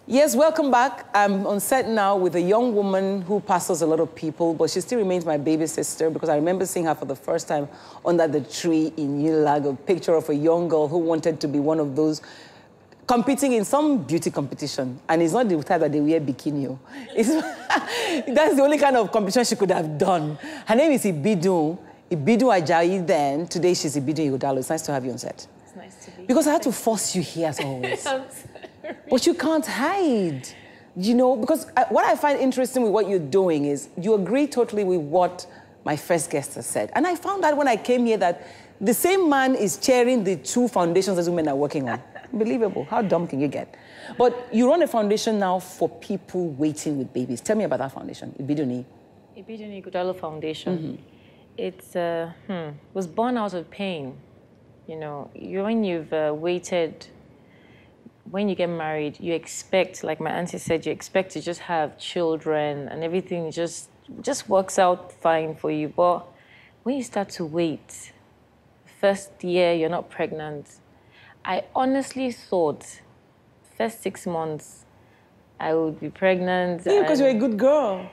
Yes, welcome back. I'm on set now with a young woman who pastors a lot of people, but she still remains my baby sister because I remember seeing her for the first time under the tree in Unilag, a picture of a young girl who wanted to be one of those competing in some beauty competition. And it's not the type that they wear bikini. That's the only kind of competition she could have done. Her name is Pt.2 Ajayi then. Today she's Pt.2 Ighodalo. It's nice to have you on set. It's nice to be here. Because I had to force you here as always. But you can't hide, you know, because what I find interesting with what you're doing is you agree totally with what my first guest has said. And I found out when I came here that the same man is chairing the two foundations that women are working on. Unbelievable. How dumb can you get? But you run a foundation now for people waiting with babies. Tell me about that foundation, Pt.2 Ighodalo Foundation. It was born out of pain. You know, when you've waited. When you get married, you expect, like my auntie said, you expect to just have children and everything just works out fine for you. But when you start to wait, first year you're not pregnant, I honestly thought first 6 months I would be pregnant. Yeah, because you're a good girl.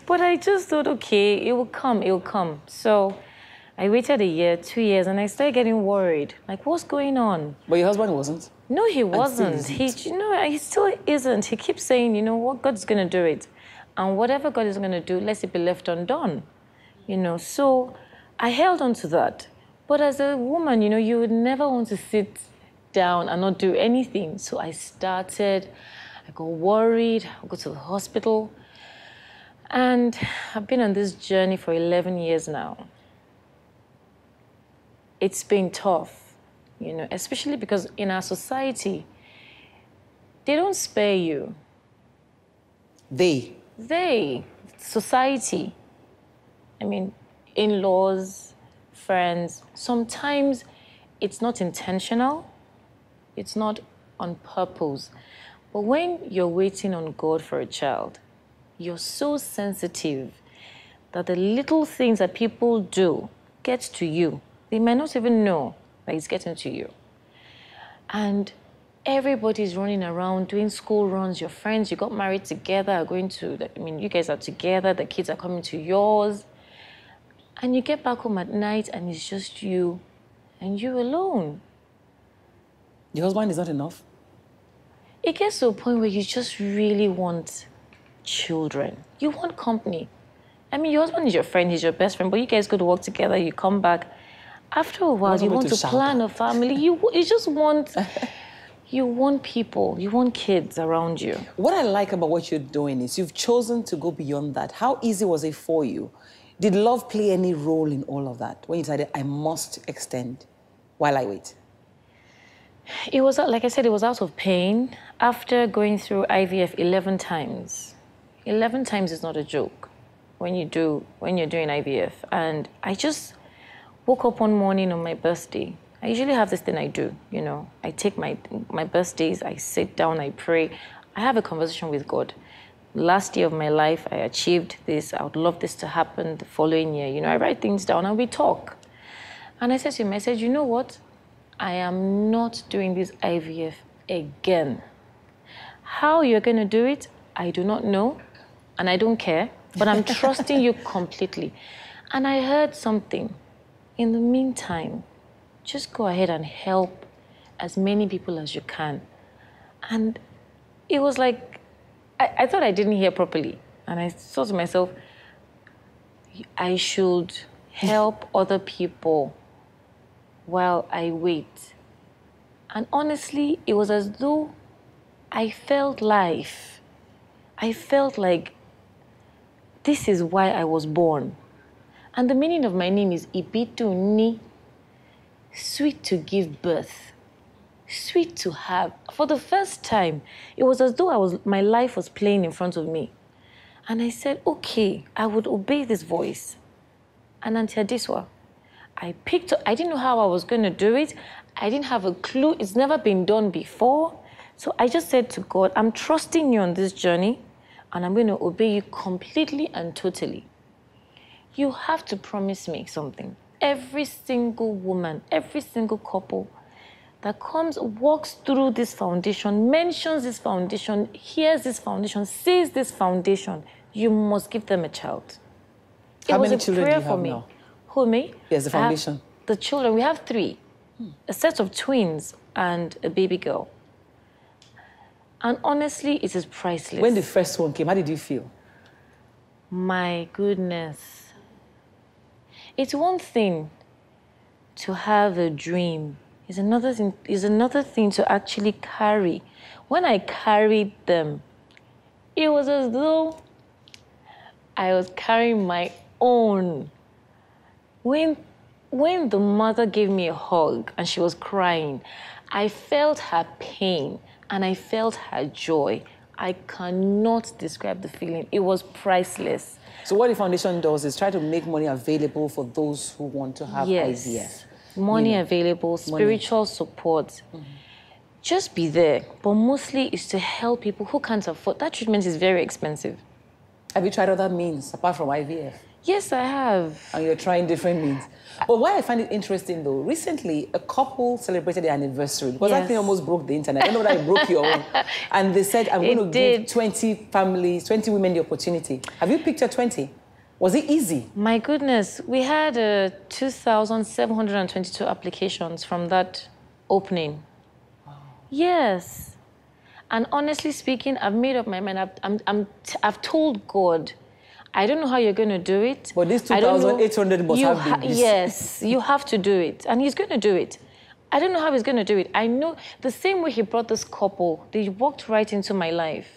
But I just thought, okay, it will come. So I waited a year, 2 years, and I started getting worried. Like, what's going on? But your husband wasn't? No, he wasn't. He still isn't. He keeps saying, you know what, God's going to do it. And whatever God is going to do, let it be left undone. You know, so I held on to that. But as a woman, you know, you would never want to sit down and not do anything. So I started, I got worried, I go to the hospital. And I've been on this journey for 11 years now. It's been tough, you know, especially because in our society, they don't spare you. They, society. I mean, in-laws, friends. Sometimes it's not intentional. It's not on purpose. But when you're waiting on God for a child, you're so sensitive that the little things that people do get to you. They might not even know that it's getting to you. And everybody's running around doing school runs. Your friends, you got married together, are going to, you guys are together, the kids are coming to yours. And you get back home at night and it's just you and you alone. Your husband is not enough? It gets to a point where you just really want children. You want company. I mean, your husband is your friend, he's your best friend, but you guys go to work together, you come back. After a while, you want to plan a family. You just want, you want people, you want kids around you. What I like about what you're doing is you've chosen to go beyond that. How easy was it for you? Did love play any role in all of that when you decided, I must extend while I wait? It was, like I said, it was out of pain. After going through IVF 11 times. 11 times is not a joke when you're doing IVF. And I just woke up one morning on my birthday. I usually have this thing I do, you know. I take my birthdays, I sit down, I pray. I have a conversation with God. Last year of my life, I achieved this. I would love this to happen the following year. You know, I write things down and we talk. And I said to him, I said, you know what? I am not doing this IVF again. How you're going to do it, I do not know, and I don't care, but I'm trusting you completely. And I heard something. In the meantime, just go ahead and help as many people as you can. And it was like, I thought I didn't hear properly. And I thought to myself, I should help other people while I wait. And honestly, it was as though I felt life. I felt like this is why I was born. And the meaning of my name is Pt.2, sweet to give birth, sweet to have. For the first time, it was as though my life was playing in front of me. And I said, okay, I would obey this voice. And until this one, I didn't know how I was going to do it. I didn't have a clue. It's never been done before. So I just said to God, I'm trusting you on this journey, and I'm going to obey you completely and totally. You have to promise me something. Every single woman, every single couple that comes, walks through this foundation, mentions this foundation, hears this foundation, sees this foundation, you must give them a child. How many children do you have now? Who, me? Yes, the foundation. The children, we have 3. A set of twins and a baby girl. And honestly, it is priceless. When the first one came, how did you feel? My goodness. It's one thing to have a dream. It's another thing to actually carry. When I carried them, it was as though I was carrying my own. When the mother gave me a hug and she was crying, I felt her pain and I felt her joy. I cannot describe the feeling. It was priceless. So what the foundation does is try to make money available for those who want to have IVF. Money available, spiritual support. Just be there. But mostly is to help people who can't afford. That treatment is very expensive. Have you tried other means apart from IVF? Yes, I have. And you're trying different means. But why I find it interesting, though, recently a couple celebrated their anniversary because that thing almost broke the internet. I don't know that it broke your own. And they said, I'm going to give 20 families, 20 women the opportunity. Have you pictured 20? Was it easy? My goodness. We had 2,722 applications from that opening. Wow. Yes. And honestly speaking, I've made up my mind. I've told God, I don't know how you're going to do it. But this 2,800 must have babies. Yes, you have to do it. And he's going to do it. I don't know how he's going to do it. I know the same way he brought this couple, they walked right into my life.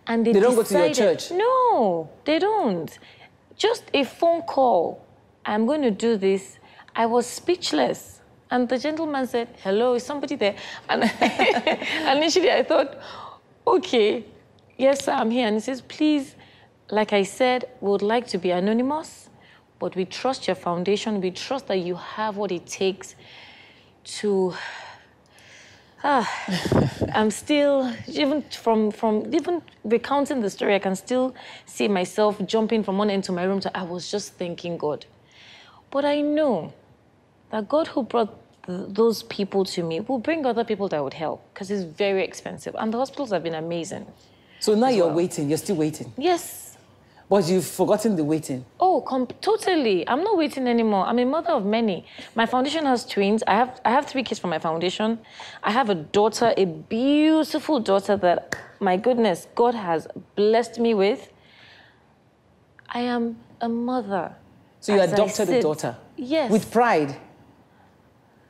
And they don't go to your church? No, they don't. Just a phone call. I'm going to do this. I was speechless. And the gentleman said, hello, is somebody there? And initially I thought, okay, yes, sir, I'm here. And he says, please, like I said, we would like to be anonymous, but we trust your foundation. We trust that you have what it takes to... I'm still, even from even recounting the story, I can still see myself jumping from one end to my room. I was just thanking God. But I know that God who brought those people to me will bring other people that would help because it's very expensive. And the hospitals have been amazing. So now you're waiting, you're still waiting? Yes. But you've forgotten the waiting? Oh, totally. I'm not waiting anymore. I'm a mother of many. My foundation has twins. I have 3 kids from my foundation. I have a daughter, a beautiful daughter that, my goodness, God has blessed me with. I am a mother. So you adopted a daughter? Yes. With pride?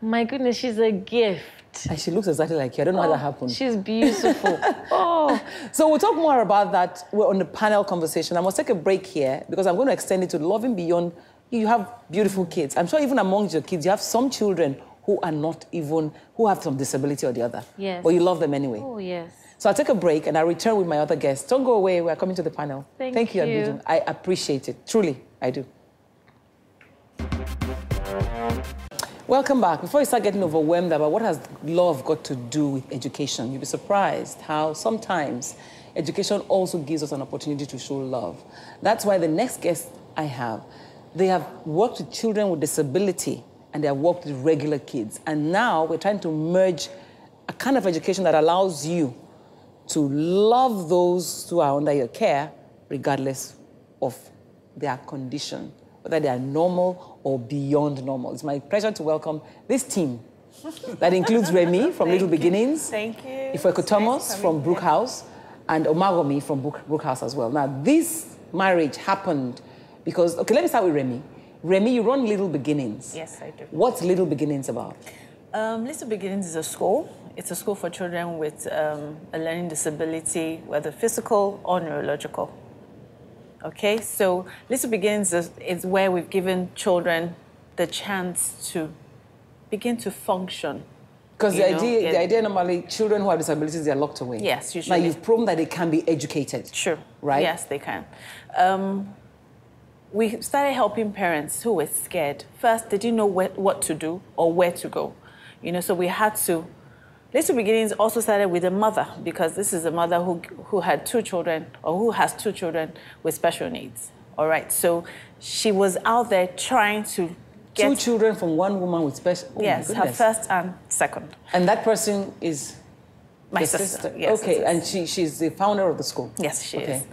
My goodness, she's a gift. And she looks exactly like you. I don't know how that happened. She's beautiful. Oh. So we'll talk more about that. We're on the panel conversation. I must take a break here because I'm going to extend it to loving beyond. You have beautiful kids. I'm sure even amongst your kids, you have some children who are not even, who have some disability or the other. Yes. But you love them anyway. Oh, yes. So I'll take a break and I'll return with my other guests. Don't go away. We're coming to the panel. Thank you. Abidu. I appreciate it. Truly, I do. Welcome back. Before you start getting overwhelmed about what has love got to do with education, you'll be surprised how sometimes education also gives us an opportunity to show love. That's why the next guest I have, they have worked with children with disability and they have worked with regular kids. And now we're trying to merge a kind of education that allows you to love those who are under your care regardless of their condition, whether they are normal or beyond normal. It's my pleasure to welcome this team that includes Remy from Little Beginnings, Thank you. Ifeko Thomas from Brook House, and Omagomi from Brook House as well. Now, this marriage happened because, okay, let me start with Remy. Remy, you run Little Beginnings. Yes, I do. What's Little Beginnings about? Little Beginnings is a school. It's a school for children with a learning disability, whether physical or neurological. Okay, so Little Beginnings is where we've given children the chance to begin to function. Because the idea normally, children who have disabilities, they're locked away. Yes, usually. Now, you've proven that they can be educated. Sure. Right? Yes, they can. We started helping parents who were scared. First, they didn't know what to do or where to go. So we had to... Little Beginnings also started with a mother, because this is a mother who had 2 children, or who has 2 children with special needs. All right, so she was out there trying to Two children from one woman with special... Oh, yes, her first and second. And that person is... My sister. Yes, okay, and she's the founder of the school? Yes, she is.